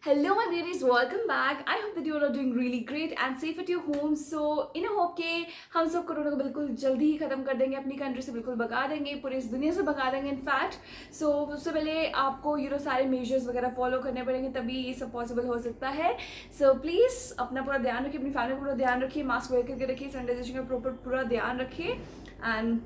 Hello my beauties, welcome back. I hope that you all are doing really great and safe at your home. So in a hope के हम सब corona को बिल्कुल जल्दी ही खत्म कर देंगे, अपनी कंट्री से बिल्कुल भगा देंगे, पूरी इस दुनिया से भगा देंगे इनफैक्ट. सो सबसे पहले आपको सारे मेजर्स वगैरह फॉलो करने पड़ेंगे, तभी ये सब पॉसिबल हो सकता है. सो प्लीज़ अपना पूरा ध्यान रखिए, अपनी फैमिली का पूरा ध्यान रखिए, मास्क वेयर करके रखिए, सैनिटाइजेशन का प्रॉपर पूरा ध्यान रखिए. And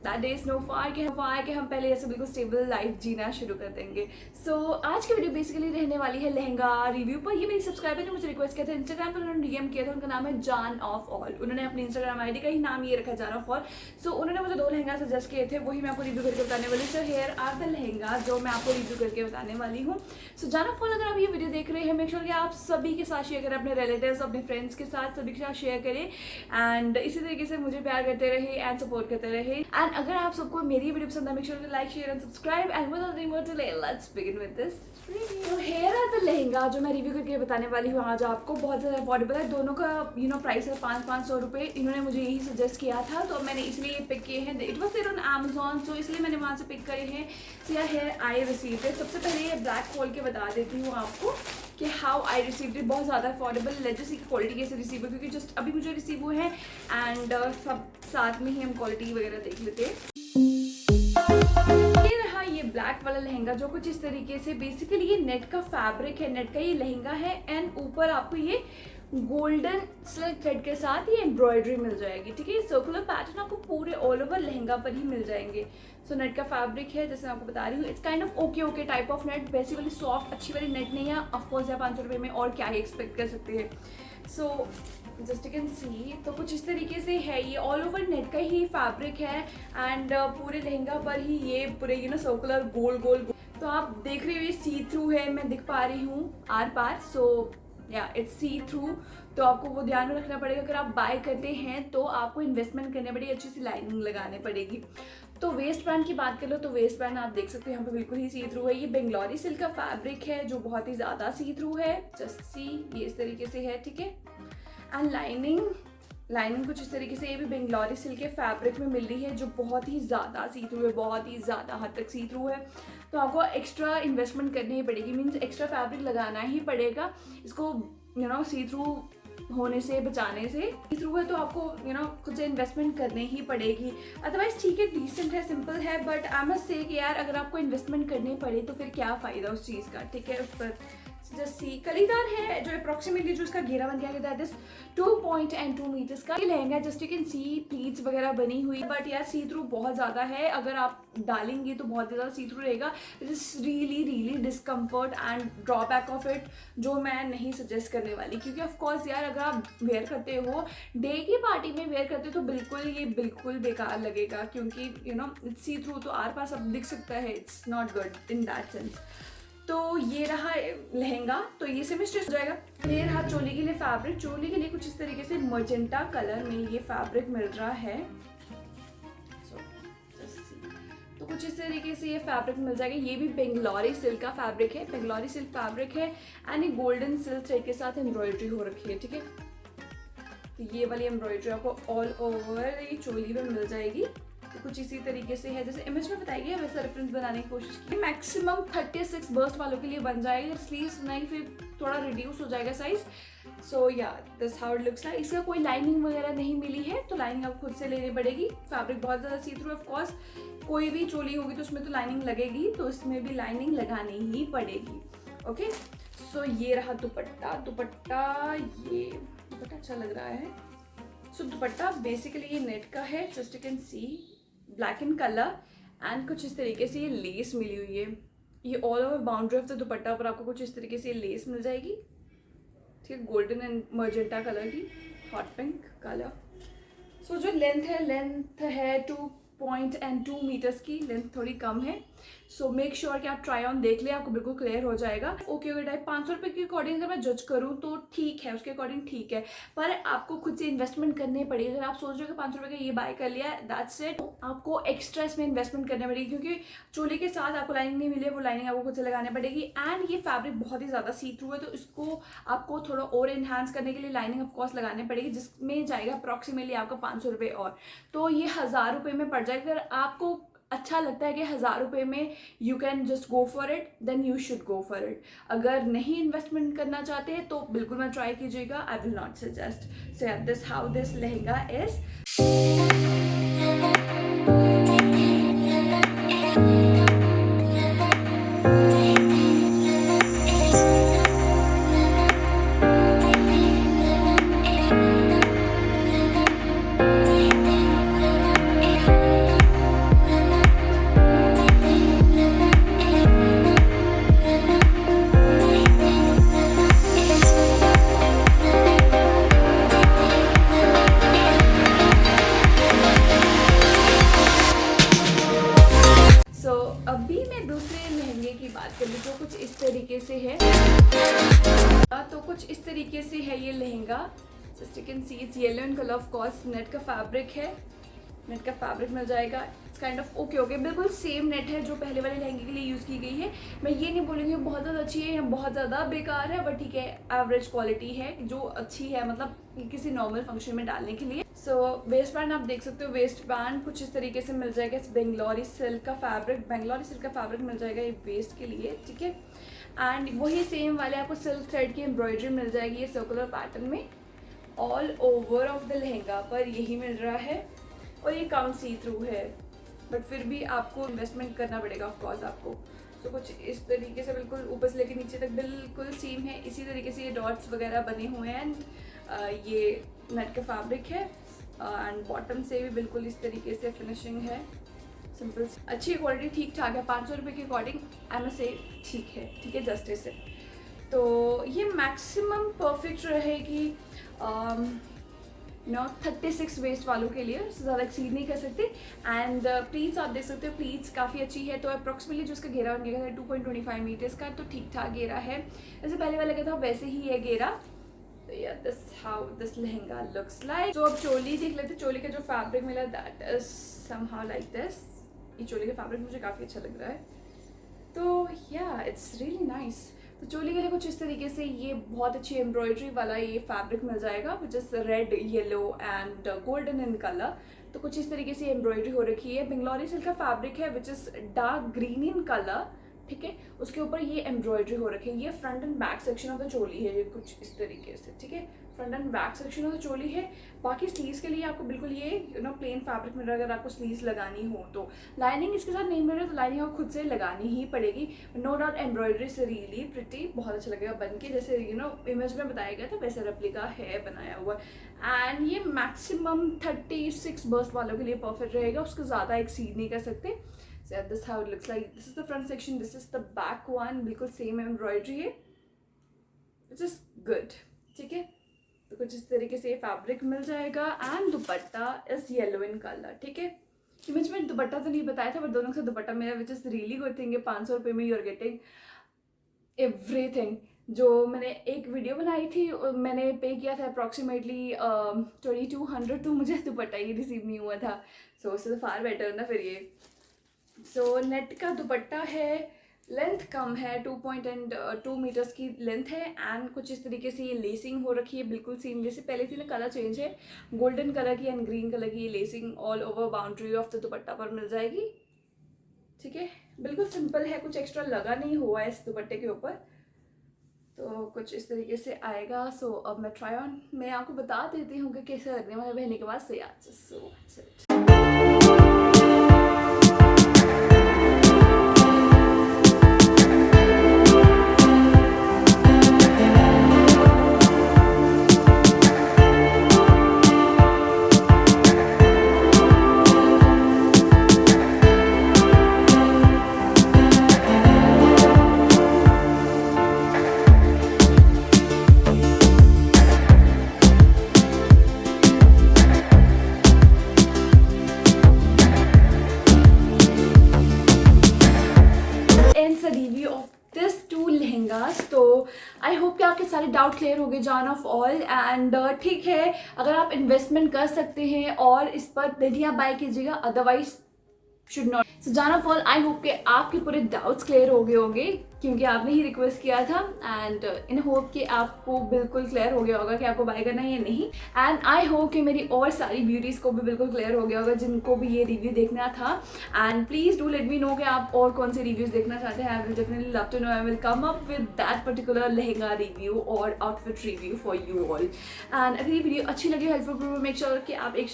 that day is no far के हम पहले ऐसे बिल्कुल स्टेबल लाइफ जीना शुरू कर देंगे. सो आज की वीडियो बेसिकली रहने वाली है लहंगा रिव्यू पर. ये मेरी सब्सक्राइबर ने मुझे रिक्वेस्ट किया था इंस्टाग्राम पर, उन्होंने डीएम किया था. उनका नाम है जान ऑफ ऑल. उन्होंने अपनी इंस्टाग्राम आईडी का ही नाम ये रखा, जान ऑफ ऑल. सो उन्होंने मुझे 2 लहंगा सजेस्ट किए थे, वही मैं आपको रिव्यू करके बताने वाली. So here are the lehenga जो मैं आपको रिव्यू करके बताने वाली हूँ. सो जान ऑफ ऑल, अगर आप ये वीडियो देख रहे हैं, मेक श्योर कि आप सभी के साथ शेयर करें, अपने रिलेटिव्स, अपने फ्रेंड्स के साथ, सभी के साथ शेयर करें. एंड इसी तरीके से मुझे प्यार करते रहे एंड सपोर्ट करते रहे. एंड अगर आप सबको मेरी वीडियो पसंद है, make sure to like, share and subscribe. And without any more delay, let's begin with this review. Here are the lehenga जो मैं रिव्यू करके बताने वाली हूँ आज आपको, बहुत ज़्यादा अफोर्डेबल है. दोनों का प्राइस है 500 रुपये. इन्होंने मुझे यही सजेस्ट किया था, तो मैंने इसलिए ये पिक किए हैं. It was there on Amazon, so इसलिए मैंने वहाँ से पिक करे हैं. So here I received it. सबसे पहले ये ब्लैक खोल के बता देती हूँ आपको कि हाउ आई रिसीव्ड इट. बहुत ज़्यादा अफोर्डेबल, लेटेस्ट की क्वालिटी कैसे रिसीव है, क्योंकि जस्ट अभी मुझे रिसीव हुए हैं. एंड सब साथ में ही हम क्वालिटी वगैरह देख लेते हैं. ये ब्लैक वाला लहंगा जो कुछ इस तरीके से, बेसिकली ये नेट का फैब्रिक है, नेट का ये लहंगा है. एंड ऊपर आपको ये गोल्डन सिल्क थ्रेड के साथ ये एम्ब्रॉयडरी मिल जाएगी. ठीक है, सर्कुलर पैटर्न आपको पूरे ऑल ओवर लहंगा पर ही मिल जाएंगे. सो नेट का फैब्रिक है, जैसे मैं आपको बता रही हूँ. It's kind of okay type of net, वैसी वाली सॉफ्ट अच्छी वाली नेट नहीं है. ऑफकोर्स यार 500 रुपये में और क्या ही एक्सपेक्ट कर सकते हैं. So just you can see, तो कुछ इस तरीके से है. ये ऑल ओवर नेट का ही फैब्रिक है. एंड पूरे लहंगा पर ही ये पूरे सर्कुलर गोल. तो आप देख रहे हो ये सी थ्रू है, मैं दिख पा रही हूँ आर पार. सो या इट्स सी थ्रू. तो आपको वो ध्यान में रखना पड़ेगा, अगर आप बाय करते हैं तो आपको इन्वेस्टमेंट करनी पड़ेगी, अच्छी सी लाइनिंग लगाने पड़ेगी. तो वेस्ट बैंड की बात कर लो तो वेस्ट बैंड आप देख सकते हो यहाँ पे बिल्कुल ही सी थ्रू है. ये बेंगलोरी सिल्क का फैब्रिक है जो बहुत ही ज़्यादा सी थ्रू है. जस्ट सी, ये इस तरीके से है. ठीक है, एंड लाइनिंग कुछ इस तरीके से, ये भी बेंगलोरी सिल्क के फैब्रिक में मिल रही है जो बहुत ही ज़्यादा सी थ्रू है, बहुत ही ज़्यादा हद तक सी थ्रू है. तो आपको एक्स्ट्रा इन्वेस्टमेंट करनी ही पड़ेगी, मीन्स एक्स्ट्रा फैब्रिक लगाना ही पड़ेगा इसको सी थ्रू होने से बचाने से. सी थ्रू है तो आपको खुद से इन्वेस्टमेंट करनी ही पड़ेगी. अदरवाइज ठीक है, डिसेंट है, सिंपल है. बट आई मस्ट से कि यार अगर आपको इन्वेस्टमेंट करनी पड़े तो फिर क्या फ़ायदा उस चीज़ का. ठीक है, उस पर जस्ट सी कलीदार है जो अप्रॉक्सीमेटली जो इसका घेरा बन गया दैट इज 2.2 मीटर्स का ये lehenga. Just you can see pleats वगैरह बनी हुई. बट यार सी थ्रू बहुत ज़्यादा है, अगर आप डालेंगे तो बहुत ज़्यादा सी थ्रू रहेगा. It is really discomfort and drawback of it जो मैं नहीं सजेस्ट करने वाली. क्योंकि ऑफकोर्स यार अगर आप वेयर करते हो, डे की पार्टी में वेयर करते हो तो बिल्कुल बेकार लगेगा, क्योंकि इट्स सी थ्रू, तो आर पार सब दिख सकता है. It's not good in that sense. तो ये रहा लहंगा, तो ये सेमी स्टिच हो जाएगा. ये रहा चोली के लिए फैब्रिक. चोली के लिए कुछ इस तरीके से मजेंटा कलर में ये फैब्रिक मिल रहा है. तो कुछ इस तरीके से ये फैब्रिक मिल जाएगा. ये भी बेंगलोरी सिल्क का फैब्रिक है, बेंगलोरी सिल्क फैब्रिक है. एंड ये गोल्डन सिल्क थ्रेड के साथ एम्ब्रॉयडरी हो रखी है. ठीक है, तो ये वाली एम्ब्रॉयडरी आपको ऑल ओवर ये चोली में मिल जाएगी. तो कुछ इसी तरीके से है जैसे इमेज में बताई गई है, वैसा रेफरेंस बनाने की कोशिश की. मैक्सिमम 36 बर्स्ट वालों के लिए बन जाएगी. स्लीव्स नहीं, फिर थोड़ा रिड्यूस हो जाएगा साइज. सो या this how it looks like. इसका कोई लाइनिंग वगैरह नहीं मिली है, तो लाइनिंग आपको खुद से लेनी पड़ेगी. फैब्रिक बहुत ज़्यादा सी थ्रू. ऑफ कोर्स कोई भी चोली होगी तो उसमें तो लाइनिंग लगेगी, तो इसमें भी लाइनिंग लगानी ही पड़ेगी. ओके, सो ये रहा दुपट्टा. ये दुपट्टा अच्छा लग रहा है. सो दुपट्टा बेसिकली ये नेट का है. Just you can see black in colour. And कुछ इस तरीके से ये लेस मिली हुई है. ये all over boundary of the दुपट्टा पर आपको कुछ इस तरीके से लेस मिल जाएगी. ठीक है, गोल्डन एंड मजेंटा कलर की, हॉट पिंक कलर. सो जो लेंथ है 2.2 मीटर्स की. लेंथ थोड़ी कम है. सो मेक श्योर कि आप ट्राई ऑन देख ले, आपको बिल्कुल क्लियर हो जाएगा. ओके टाइप 500 रुपये के अकॉर्डिंग अगर मैं जज करूँ तो ठीक है, उसके अकॉर्डिंग ठीक है. पर आपको खुद से इन्वेस्टमेंट करनी पड़ेगी. अगर आप सोच रहे हो कि 500 रुपये का ये बाय कर लिया, दैट्स इट. आपको एक्स्ट्रा इसमें इन्वेस्टमेंट करनी पड़ेगी, क्योंकि चोली के साथ आपको लाइनिंग नहीं मिली है, वो लाइनिंग आपको खुद से लगानी पड़ेगी. एंड ये फैब्रिक बहुत ही ज़्यादा सी थ्रू है, तो इसको आपको थोड़ा और इन्हांस करने के लिए लाइनिंग ऑफकोर्स लगानी पड़ेगी, जिसमें जाएगा अप्रॉक्सीमेटली आपका 500 रुपये और. तो ये 1000 रुपये में पड़ जाएगा. अगर आपको अच्छा लगता है कि 1000 रुपये में you can just go for it, then you should go for it. अगर नहीं इन्वेस्टमेंट करना चाहते हैं तो बिल्कुल मत ट्राई कीजिएगा, I will not suggest. So this how this lehenga is. अभी मैं दूसरे लहंगे की बात कर लूँ जो कुछ इस तरीके से है। तो कुछ इस तरीके से है ये lehenga. Just you can see it's yellow in colour, of course net का फैब्रिक है, नेट का फैब्रिक मिल जाएगा। इट्स काइंड ऑफ ओके बिल्कुल सेम नेट है जो पहले वाले लहंगे के लिए यूज़ की गई है। मैं ये नहीं बोलूँगी बहुत ज़्यादा अच्छी है या बहुत ज़्यादा बेकार है, बट ठीक है, एवरेज क्वालिटी है जो अच्छी है, मतलब किसी नॉर्मल फंक्शन में डालने के लिए। सो वेस्ट बैंड आप देख सकते हो, वेस्ट बैंड कुछ इस तरीके से मिल जाएगा। इस बेंगलोरी सिल्क का फैब्रिक मिल जाएगा ये वेस्ट के लिए, ठीक है। एंड वही सेम वाले आपको सिल्क थ्रेड की एम्ब्रॉयडरी मिल जाएगी ये सर्कुलर पैटर्न में। All over of the lehenga पर यही मिल रहा है और ये कम सी थ्रू है, बट फिर भी आपको इन्वेस्टमेंट करना पड़ेगा ऑफकोर्स आपको। तो कुछ इस तरीके से बिल्कुल ऊपर से लेकर नीचे तक बिल्कुल सेम है। इसी तरीके से ये डॉट्स वगैरह बने हुए हैं एंड ये नेट का फैब्रिक है एंड बॉटम से भी बिल्कुल इस तरीके से फिनिशिंग है। सिंपल अच्छी क्वालिटी, ठीक ठाक है। 500 रुपये के अकॉर्डिंग आई मस्ट से ठीक है जस्टिस है। तो ये मैक्सिमम परफेक्ट रहेगी 36 वेस्ट वालों के लिए, उससे ज़्यादा एक्सीड नहीं कर सकते। एंड प्लीट्स आप देख सकते हो, प्लीट्स काफ़ी अच्छी है। तो अप्रॉक्सीमेटली जो इसका घेरा बन गया था 2.25 मीटर्स का, तो ठीक ठाक घेरा है, जैसे पहले वाला का था वैसे ही है घेरा। तो या this how this lehenga looks like. तो अब चोली देख लेते। चोली का जो फैब्रिक मिला that is somehow like this. ये चोली का फैब्रिक मुझे काफ़ी अच्छा लग रहा है, तो या इट्स रियली नाइस। तो चोली के लिए कुछ इस तरीके से ये बहुत अच्छी एम्ब्रॉयडरी वाला ये फैब्रिक मिल जाएगा which is red, yellow and golden in colour. तो कुछ इस तरीके से एम्ब्रॉयडरी हो रखी है। बेंगलोरी सिल्क का फैब्रिक है which is dark green in colour, ठीक है। उसके ऊपर ये एम्ब्रॉयडरी हो रखी है। ये front and back section of the choli है, ये कुछ इस तरीके से, ठीक है। Front and back section of the choli है। बाकी स्लीव्स के लिए आपको बिल्कुल ये प्लेन फैब्रिक मिल रहा है। अगर आपको स्लीव्स लगानी हो तो लाइनिंग इसके साथ नहीं मिल रही, तो लाइनिंग आपको खुद से लगानी ही पड़ेगी। नो डाउट एम्ब्रॉयडरी से रियली प्रिटी, बहुत अच्छा लगेगा बन के, जैसे इमेज में बताया गया था वैसे रेप्लिका है बनाया हुआ। एंड ये मैक्सिमम 36 बर्स्ट वालों के लिए परफेक्ट रहेगा, उसको ज़्यादा एक्सीड नहीं कर सकते। So this how it looks like. This is the front section, this is the back one, बिल्कुल सेम एम्ब्रॉयडरी है, which is good, ठीक है। तो कुछ इस तरीके से फैब्रिक मिल जाएगा and dupatta is yellow in colour, ठीक है। इमेज में दुपट्टा तो नहीं बताया था, बट दोनों का दुपट्टा मेरा which is really good thing है। 500 रुपये में यू आर गेटिंग एवरीथिंग। जो मैंने एक वीडियो बनाई थी, मैंने पे किया था अप्रॉक्सीमेटली 2200, तो मुझे दुपट्टा ही रिसीव नहीं हुआ था। सो उससे तो फार बेटर ना फिर ये। सो नेट का दुपट्टा है, लेंथ कम है, 2.2 मीटर्स की लेंथ है एंड कुछ इस तरीके से ये लेसिंग हो रखी है बिल्कुल सेम जैसे पहले थी ना। कलर चेंज है, गोल्डन कलर की एंड ग्रीन कलर की ये lacing all over boundary of the दुपट्टा पर मिल जाएगी, ठीक है। बिल्कुल सिंपल है, कुछ एक्स्ट्रा लगा नहीं हुआ है इस दुपट्टे के ऊपर। तो कुछ इस तरीके से आएगा। सो अब मैं ट्राई ऑन मैं आपको बता देती हूँ कि कैसे लगने वाला पहनने के बाद। सो आई होप कि आपके सारे डाउट क्लियर हो गए जान ऑफ ऑल। एंड ठीक है, अगर आप इन्वेस्टमेंट कर सकते हैं और इस पर देन आप बाय कीजिएगा, अदरवाइज शुड नॉट। सो जान ऑफ ऑल, आई होप कि आपके पूरे डाउट्स क्लियर हो गए होंगे। क्योंकि आपने ही रिक्वेस्ट किया था एंड इन होप कि आपको बिल्कुल क्लियर हो गया होगा कि आपको बाय करना है या नहीं। एंड आई होप कि मेरी और सारी ब्यूटीज़ को भी बिल्कुल क्लियर हो गया होगा जिनको भी ये रिव्यू देखना था। And please do let me know कि आप और कौन से रिव्यूज़ देखना चाहते हैं। I will definitely love to know. I will come up with that particular lehenga review और outfit review for you all. And अगर ये वीडियो अच्छी लगी, हेल्पफुल, मेक श्योर कि आप एक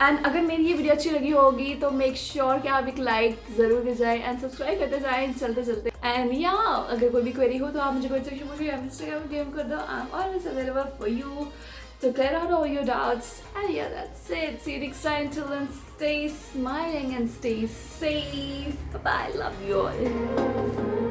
एंड अगर मेरी ये वीडियो अच्छी लगी होगी तो मेक श्योर कि आप एक लाइक ज़रूर कर जाएं एंड सब्सक्राइब करते जाएं चलते चलते। एंड या अगर कोई भी क्वेरी हो तो आप मुझे कमेंट सेक्शन में इंस्टाग्राम DM कर दो। I am always available for you to clear out all your doubts. And yeah, that's it. See you next time. Till then, stay smiling and stay safe. Bye bye. Love you all.